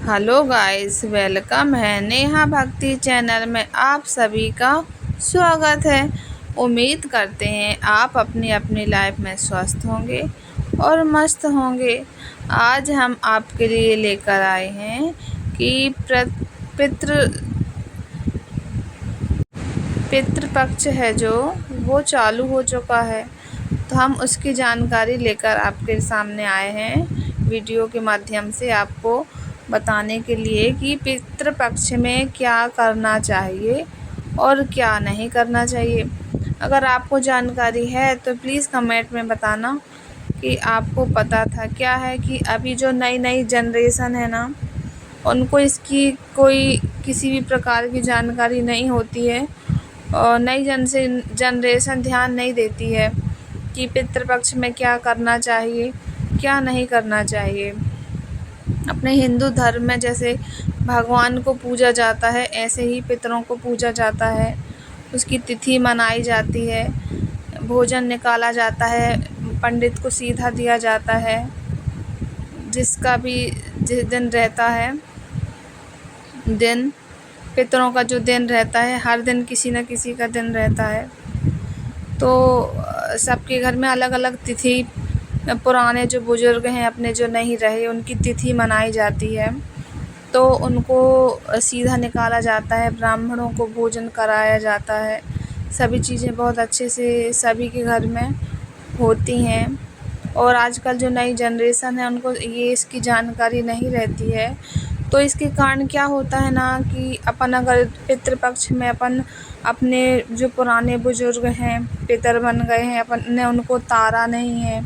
Hello guys, welcome है नेहा भक्ति channel में। आप सभी का स्वागत है। उम्मीद करते हैं आप अपनी अपनी लाइफ में स्वस्थ होंगे और मस्त होंगे। आज हम आपके लिए लेकर आए हैं कि पितृपक्ष है जो वो चालू हो चुका है, तो हम उसकी जानकारी लेकर आपके सामने आए हैं वीडियो के माध्यम से आपको बताने के लिए कि पितृपक्ष में क्या करना चाहिए और क्या नहीं करना चाहिए। अगर आपको जानकारी है तो प्लीज़ कमेंट में बताना कि आपको पता था। क्या है कि अभी जो नई जनरेशन है ना, उनको इसकी कोई किसी भी प्रकार की जानकारी नहीं होती है और नई जनरेशन ध्यान नहीं देती है कि पितृपक्ष में क्या करना चाहिए, क्या नहीं करना चाहिए। अपने हिंदू धर्म में जैसे भगवान को पूजा जाता है, ऐसे ही पितरों को पूजा जाता है। उसकी तिथि मनाई जाती है, भोजन निकाला जाता है, पंडित को सीधा दिया जाता है। जिसका भी जिस दिन रहता है, दिन पितरों का जो दिन रहता है, हर दिन किसी न किसी का दिन रहता है। तो सबके घर में अलग अलग तिथि, पुराने जो बुज़ुर्ग हैं अपने जो नहीं रहे, उनकी तिथि मनाई जाती है। तो उनको सीधा निकाला जाता है, ब्राह्मणों को भोजन कराया जाता है। सभी चीज़ें बहुत अच्छे से सभी के घर में होती हैं। और आजकल जो नई जनरेशन है उनको ये इसकी जानकारी नहीं रहती है। तो इसके कारण क्या होता है ना कि अपन अगर पितृपक्ष में अपन अपने जो पुराने बुज़ुर्ग हैं, पितर बन गए हैं, अपन ने उनको तारा नहीं है,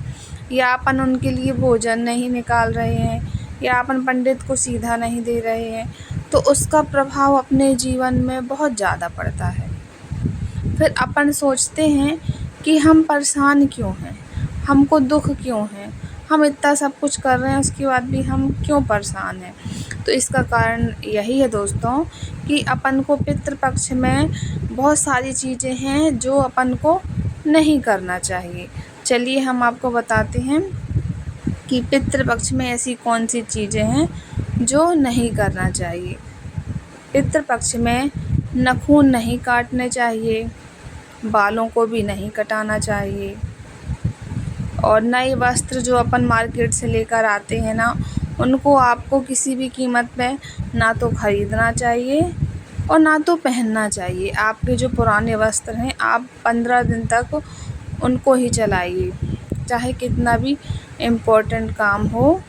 या अपन उनके लिए भोजन नहीं निकाल रहे हैं, या अपन पंडित को सीधा नहीं दे रहे हैं, तो उसका प्रभाव अपने जीवन में बहुत ज़्यादा पड़ता है। फिर अपन सोचते हैं कि हम परेशान क्यों हैं, हमको दुख क्यों है, हम इतना सब कुछ कर रहे हैं उसके बाद भी हम क्यों परेशान हैं। तो इसका कारण यही है दोस्तों कि अपन को पितृपक्ष में बहुत सारी चीज़ें हैं जो अपन को नहीं करना चाहिए। चलिए हम आपको बताते हैं कि पितृपक्ष में ऐसी कौन सी चीज़ें हैं जो नहीं करना चाहिए। पितृपक्ष में नाखून नहीं काटने चाहिए, बालों को भी नहीं कटाना चाहिए, और नए वस्त्र जो अपन मार्केट से लेकर आते हैं ना, उनको आपको किसी भी कीमत में ना तो ख़रीदना चाहिए और ना तो पहनना चाहिए। आपके जो पुराने वस्त्र हैं आप 15 दिन तक उनको ही चलाइए, चाहे कितना भी इम्पोर्टेंट काम हो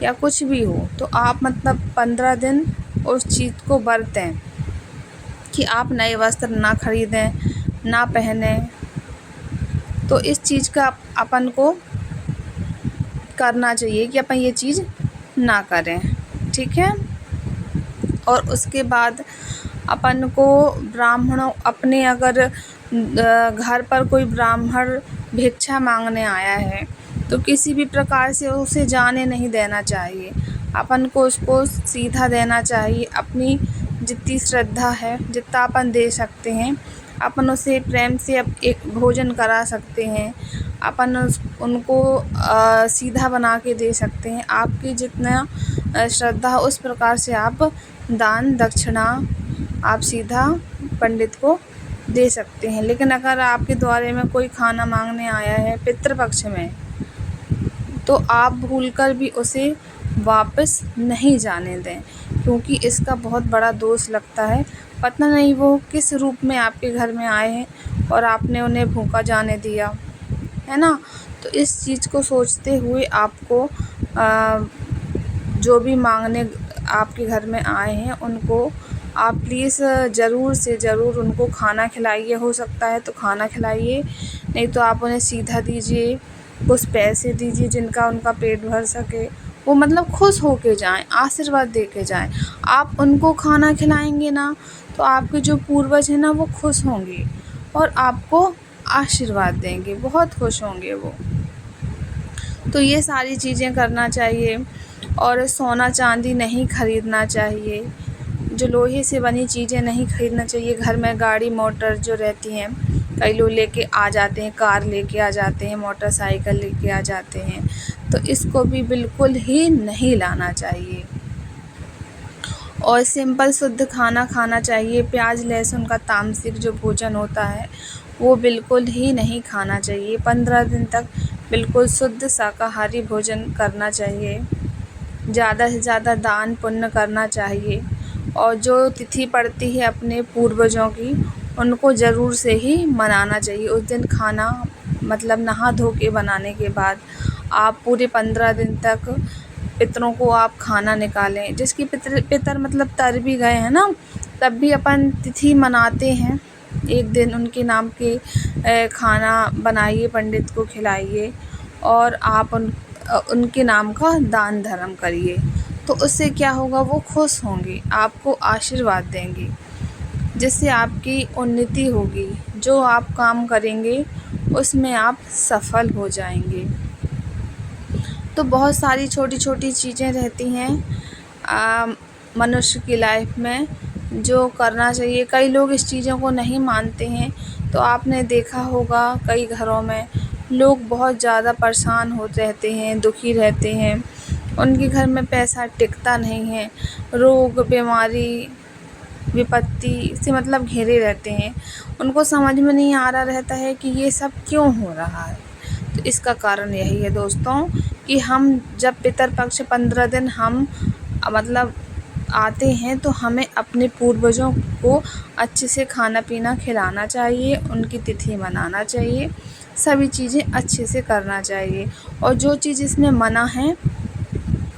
या कुछ भी हो। तो आप मतलब 15 दिन उस चीज़ को बरतें कि आप नए वस्त्र ना ख़रीदें, ना पहनें। तो इस चीज़ का अपन को करना चाहिए कि अपन ये चीज़ ना करें, ठीक है। और उसके बाद अपन को ब्राह्मणों, अपने अगर घर पर कोई ब्राह्मण भिक्षा मांगने आया है तो किसी भी प्रकार से उसे जाने नहीं देना चाहिए। अपन को उसको सीधा देना चाहिए। अपनी जितनी श्रद्धा है, जितना अपन दे सकते हैं, अपन उसे प्रेम से एक भोजन करा सकते हैं। अपन उनको सीधा बना के दे सकते हैं। आपकी जितना श्रद्धा उस प्रकार से आप दान दक्षिणा आप सीधा पंडित को दे सकते हैं। लेकिन अगर आपके द्वारे में कोई खाना मांगने आया है पितृपक्ष में, तो आप भूलकर भी उसे वापस नहीं जाने दें, क्योंकि इसका बहुत बड़ा दोष लगता है। पता नहीं वो किस रूप में आपके घर में आए हैं और आपने उन्हें भूखा जाने दिया है ना। तो इस चीज़ को सोचते हुए आपको जो भी मांगने आपके घर में आए हैं उनको आप प्लीज़ ज़रूर से ज़रूर उनको खाना खिलाइए। हो सकता है तो खाना खिलाइए, नहीं तो आप उन्हें सीधा दीजिए, कुछ पैसे दीजिए जिनका उनका पेट भर सके। वो मतलब खुश हो के जाएँ, आशीर्वाद दे के जाएँ। आप उनको खाना खिलाएंगे ना तो आपके जो पूर्वज हैं ना वो खुश होंगे और आपको आशीर्वाद देंगे, बहुत खुश होंगे वो। तो ये सारी चीज़ें करना चाहिए। और सोना चांदी नहीं ख़रीदना चाहिए, जो लोहे से बनी चीज़ें नहीं ख़रीदना चाहिए। घर में गाड़ी मोटर जो रहती हैं, कई लोग लेके आ जाते हैं, कार लेके आ जाते हैं, मोटरसाइकिल लेके आ जाते हैं, तो इसको भी बिल्कुल ही नहीं लाना चाहिए। और सिंपल शुद्ध खाना खाना चाहिए। प्याज लहसुन का तामसिक जो भोजन होता है वो बिल्कुल ही नहीं खाना चाहिए। 15 दिन तक बिल्कुल शुद्ध शाकाहारी भोजन करना चाहिए। ज़्यादा से ज़्यादा दान पुण्य करना चाहिए। और जो तिथि पड़ती है अपने पूर्वजों की, उनको ज़रूर से ही मनाना चाहिए। उस दिन खाना मतलब नहा धो के बनाने के बाद आप पूरे 15 दिन तक पितरों को आप खाना निकालें। जिसकी पितर मतलब तर भी गए हैं ना, तब भी अपन तिथि मनाते हैं। एक दिन उनके नाम के खाना बनाइए, पंडित को खिलाइए और आप उनके नाम का दान धर्म करिए। तो उससे क्या होगा, वो खुश होंगे, आपको आशीर्वाद देंगे, जिससे आपकी उन्नति होगी। जो आप काम करेंगे उसमें आप सफल हो जाएंगे। तो बहुत सारी छोटी छोटी चीज़ें रहती हैं मनुष्य की लाइफ में जो करना चाहिए। कई लोग इस चीज़ों को नहीं मानते हैं। तो आपने देखा होगा कई घरों में लोग बहुत ज़्यादा परेशान होते रहते हैं, दुखी रहते हैं। उनके घर में पैसा टिकता नहीं है, रोग बीमारी विपत्ति से मतलब घिरे रहते हैं। उनको समझ में नहीं आ रहा रहता है कि ये सब क्यों हो रहा है। तो इसका कारण यही है दोस्तों कि हम जब पितरपक्ष 15 दिन हम मतलब आते हैं तो हमें अपने पूर्वजों को अच्छे से खाना पीना खिलाना चाहिए, उनकी तिथि मनाना चाहिए, सभी चीज़ें अच्छे से करना चाहिए। और जो चीज़ इसमें मना है,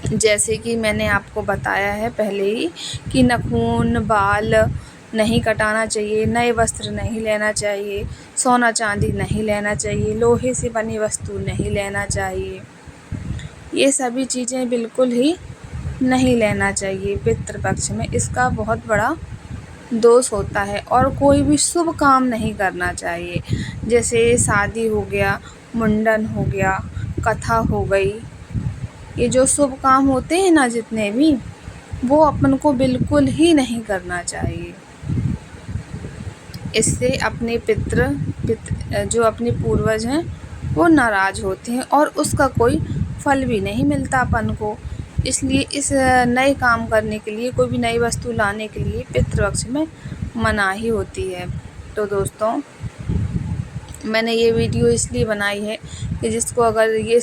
जैसे कि मैंने आपको बताया है पहले ही कि नाखून बाल नहीं कटाना चाहिए, नए वस्त्र नहीं लेना चाहिए, सोना चांदी नहीं लेना चाहिए, लोहे से बनी वस्तु नहीं लेना चाहिए। ये सभी चीज़ें बिल्कुल ही नहीं लेना चाहिए पितृपक्ष में। इसका बहुत बड़ा दोष होता है। और कोई भी शुभ काम नहीं करना चाहिए, जैसे शादी हो गया, मुंडन हो गया, कथा हो गई। ये जो शुभ काम होते हैं ना जितने भी, वो अपन को बिल्कुल ही नहीं करना चाहिए। इससे अपने जो अपने पूर्वज हैं वो नाराज़ होते हैं और उसका कोई फल भी नहीं मिलता अपन को। इसलिए इस नए काम करने के लिए, कोई भी नई वस्तु लाने के लिए पितृपक्ष में मनाही होती है। तो दोस्तों, मैंने ये वीडियो इसलिए बनाई है कि जिसको अगर ये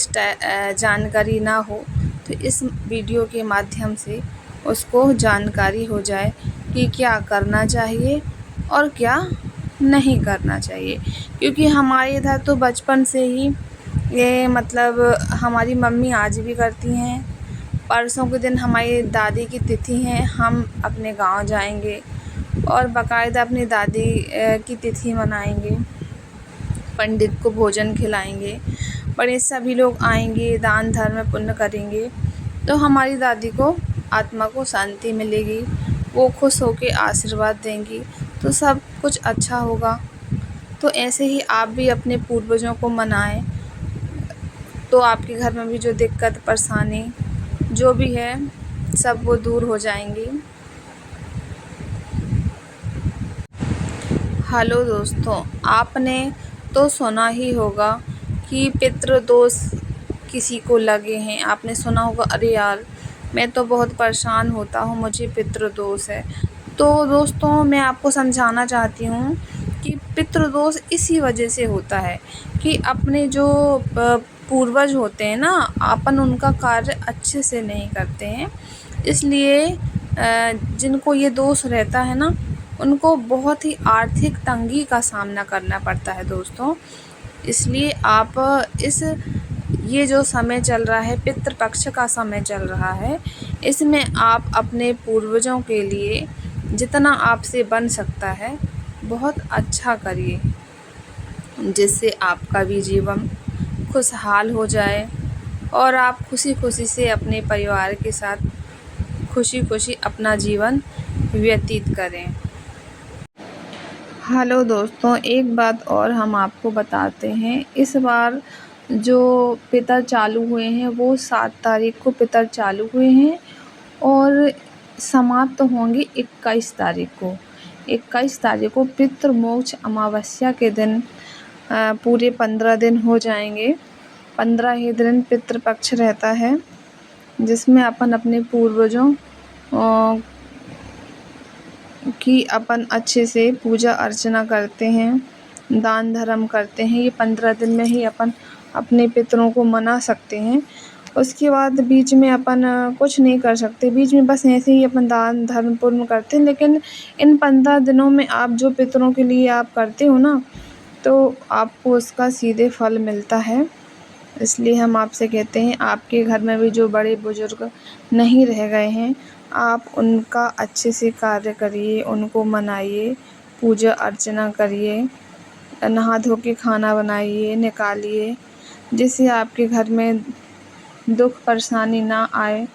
जानकारी ना हो तो इस वीडियो के माध्यम से उसको जानकारी हो जाए कि क्या करना चाहिए और क्या नहीं करना चाहिए। क्योंकि हमारे इधर तो बचपन से ही ये मतलब हमारी मम्मी आज भी करती हैं। परसों के दिन हमारी दादी की तिथि है, हम अपने गांव जाएंगे और बाकायदा अपनी दादी की तिथि मनाएंगे, पंडित को भोजन खिलाएंगे, बड़े सभी लोग आएंगे, दान धर्म पुण्य करेंगे। तो हमारी दादी को आत्मा को शांति मिलेगी, वो खुश होकर आशीर्वाद देंगी, तो सब कुछ अच्छा होगा। तो ऐसे ही आप भी अपने पूर्वजों को मनाएं, तो आपके घर में भी जो दिक्कत परेशानी जो भी है सब वो दूर हो जाएंगी। हेलो दोस्तों, आपने तो सुना ही होगा कि पितृदोष किसी को लगे हैं। आपने सुना होगा, अरे यार मैं तो बहुत परेशान होता हूँ, मुझे पितृदोष है। तो दोस्तों, मैं आपको समझाना चाहती हूँ कि पितृदोष इसी वजह से होता है कि अपने जो पूर्वज होते हैं ना, अपन उनका कार्य अच्छे से नहीं करते हैं। इसलिए जिनको ये दोष रहता है ना, उनको बहुत ही आर्थिक तंगी का सामना करना पड़ता है दोस्तों। इसलिए आप ये जो समय चल रहा है, पितृपक्ष का समय चल रहा है, इसमें आप अपने पूर्वजों के लिए जितना आपसे बन सकता है बहुत अच्छा करिए, जिससे आपका भी जीवन खुशहाल हो जाए और आप खुशी खुशी से अपने परिवार के साथ खुशी खुशी अपना जीवन व्यतीत करें। हेलो दोस्तों, एक बात और हम आपको बताते हैं। इस बार जो पितर चालू हुए हैं वो 7 तारीख को पितर चालू हुए हैं और समाप्त होंगे 21 तारीख को। 21 तारीख को पितृमोक्ष अमावस्या के दिन पूरे 15 दिन हो जाएंगे। 15 ही दिन पितृपक्ष रहता है, जिसमें अपन अपने पूर्वजों कि अपन अच्छे से पूजा अर्चना करते हैं, दान धर्म करते हैं, ये 15 दिन में ही अपन अपने पितरों को मना सकते हैं। उसके बाद बीच में अपन कुछ नहीं कर सकते, बीच में बस ऐसे ही अपन दान धर्म पुण्य करते हैं। लेकिन इन 15 दिनों में आप जो पितरों के लिए आप करते हो ना, तो आपको उसका सीधे फल मिलता है। इसलिए हम आपसे कहते हैं, आपके घर में भी जो बड़े बुजुर्ग नहीं रह गए हैं, आप उनका अच्छे से कार्य करिए, उनको मनाइए, पूजा अर्चना करिए, नहा धो के खाना बनाइए, निकालिए, जिससे आपके घर में दुख परेशानी ना आए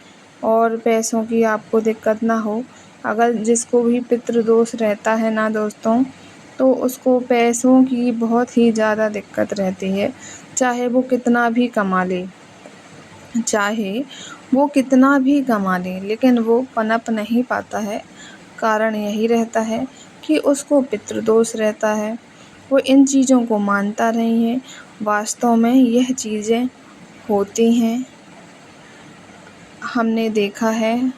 और पैसों की आपको दिक्कत ना हो। अगर जिसको भी पितृदोष रहता है ना दोस्तों, तो उसको पैसों की बहुत ही ज़्यादा दिक्कत रहती है। चाहे वो कितना भी कमा ले, लेकिन वो पनप नहीं पाता है। कारण यही रहता है कि उसको पितृदोष रहता है। वो इन चीज़ों को मानता नहीं है। वास्तव में यह चीज़ें होती हैं। हमने देखा है,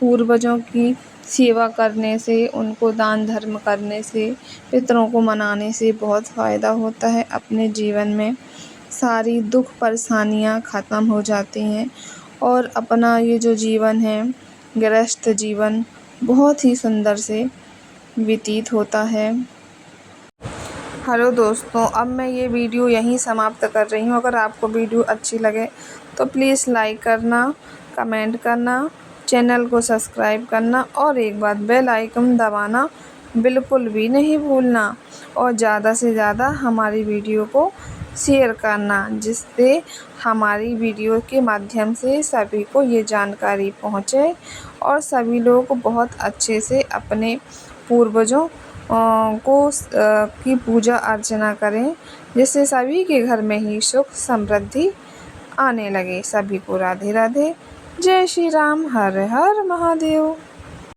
पूर्वजों की सेवा करने से, उनको दान धर्म करने से, पितरों को मनाने से बहुत फ़ायदा होता है। अपने जीवन में सारी दुख परेशानियाँ ख़त्म हो जाती हैं और अपना ये जो जीवन है, गृहस्थ जीवन, बहुत ही सुंदर से व्यतीत होता है। हेलो दोस्तों, अब मैं ये वीडियो यहीं समाप्त कर रही हूँ। अगर आपको वीडियो अच्छी लगे तो प्लीज़ लाइक करना, कमेंट करना, चैनल को सब्सक्राइब करना और एक बार बेल आइकन दबाना बिल्कुल भी नहीं भूलना। और ज़्यादा से ज़्यादा हमारी वीडियो को शेयर करना, जिससे हमारी वीडियो के माध्यम से सभी को ये जानकारी पहुँचे और सभी लोग बहुत अच्छे से अपने पूर्वजों की पूजा अर्चना करें, जिससे सभी के घर में ही सुख समृद्धि आने लगे। सभी को राधे राधे, जय श्री राम, हर हर महादेव।